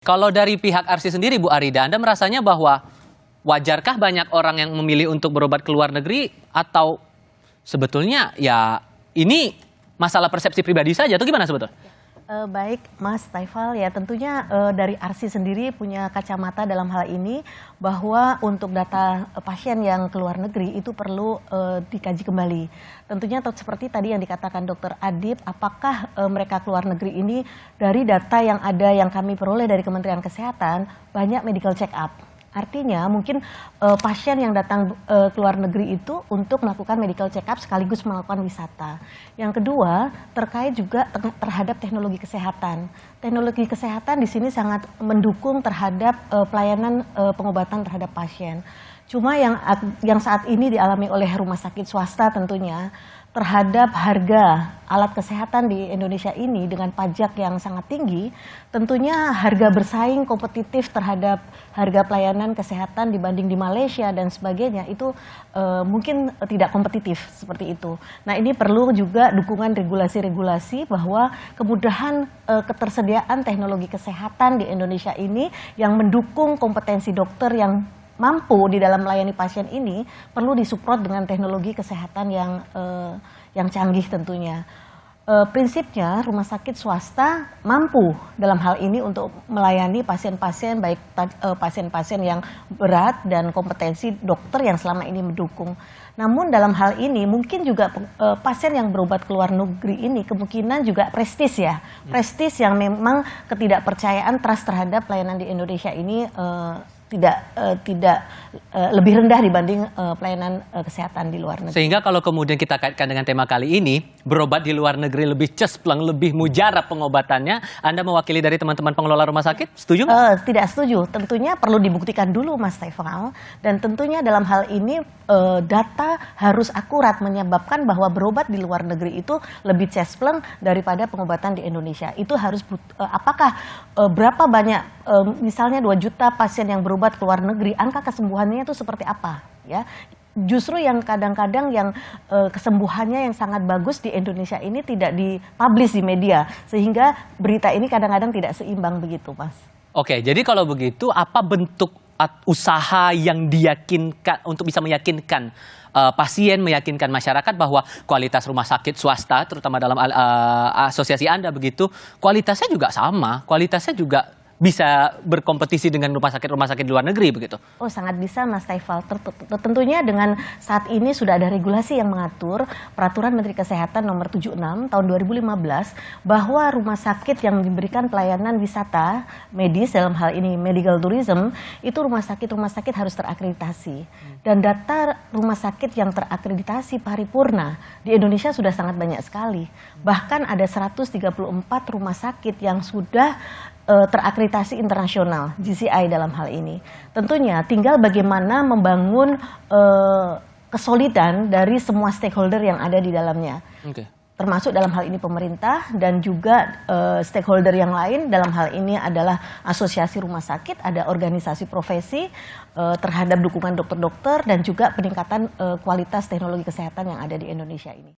Kalau dari pihak Arsi sendiri, Bu Arida, Anda merasanya bahwa wajarkah banyak orang yang memilih untuk berobat ke luar negeri atau sebetulnya ya ini masalah persepsi pribadi saja atau gimana sebetulnya? Baik Mas Taifal, ya tentunya dari Arsi sendiri punya kacamata dalam hal ini bahwa untuk data pasien yang ke luar negeri itu perlu dikaji kembali. Tentunya seperti tadi yang dikatakan Dr. Adib, apakah mereka ke luar negeri ini dari data yang ada yang kami peroleh dari Kementerian Kesehatan banyak medical check up. Artinya mungkin pasien yang datang ke luar negeri itu untuk melakukan medical check up sekaligus melakukan wisata. Yang kedua terkait juga terhadap teknologi kesehatan. Teknologi kesehatan di sini sangat mendukung terhadap pelayanan pengobatan terhadap pasien. Cuma yang saat ini dialami oleh rumah sakit swasta tentunya terhadap harga alat kesehatan di Indonesia ini dengan pajak yang sangat tinggi, tentunya harga bersaing kompetitif terhadap harga pelayanan kesehatan dibanding di Malaysia dan sebagainya itu mungkin tidak kompetitif seperti itu. Nah ini perlu juga dukungan regulasi-regulasi bahwa kemudahan ketersediaan teknologi kesehatan di Indonesia ini yang mendukung kompetensi dokter yang mampu di dalam melayani pasien ini perlu disupport dengan teknologi kesehatan yang canggih tentunya. Prinsipnya rumah sakit swasta mampu dalam hal ini untuk melayani pasien-pasien baik pasien-pasien yang berat dan kompetensi dokter yang selama ini mendukung. Namun dalam hal ini mungkin juga pasien yang berobat ke luar negeri ini kemungkinan juga prestis ya. Prestis yang memang ketidakpercayaan trust terhadap pelayanan di Indonesia ini tidak lebih rendah dibanding pelayanan kesehatan di luar negeri. Sehingga kalau kemudian kita kaitkan dengan tema kali ini, berobat di luar negeri lebih cespleng, lebih mujarab pengobatannya, Anda mewakili dari teman-teman pengelola rumah sakit, setuju nggak? Tidak setuju, tentunya perlu dibuktikan dulu Mas Taifal, dan tentunya dalam hal ini data harus akurat menyebabkan bahwa berobat di luar negeri itu lebih cespleng daripada pengobatan di Indonesia. Itu harus apakah berapa banyak misalnya 2 juta pasien yang berobat ke luar negeri, angka kesembuhannya itu seperti apa ya? Justru yang kadang-kadang yang kesembuhannya yang sangat bagus di Indonesia ini tidak dipublish di media, sehingga berita ini kadang-kadang tidak seimbang begitu, Mas. Oke, jadi kalau begitu apa bentuk usaha yang diyakinkan untuk bisa meyakinkan pasien, meyakinkan masyarakat bahwa kualitas rumah sakit swasta, terutama dalam asosiasi Anda begitu, kualitasnya juga sama, kualitasnya juga bisa berkompetisi dengan rumah sakit di luar negeri begitu? Oh sangat bisa Mas Taifal. Tentunya dengan saat ini sudah ada regulasi yang mengatur Peraturan Menteri Kesehatan nomor 76 tahun 2015 bahwa rumah sakit yang diberikan pelayanan wisata medis dalam hal ini medical tourism itu rumah sakit harus terakreditasi. Dan data rumah sakit yang terakreditasi paripurna di Indonesia sudah sangat banyak sekali. Bahkan ada 134 rumah sakit yang sudah terakreditasi internasional, GCI dalam hal ini. Tentunya tinggal bagaimana membangun kesolidan dari semua stakeholder yang ada di dalamnya. Okay. Termasuk dalam hal ini pemerintah dan juga stakeholder yang lain, dalam hal ini adalah asosiasi rumah sakit, ada organisasi profesi terhadap dukungan dokter-dokter dan juga peningkatan kualitas teknologi kesehatan yang ada di Indonesia ini.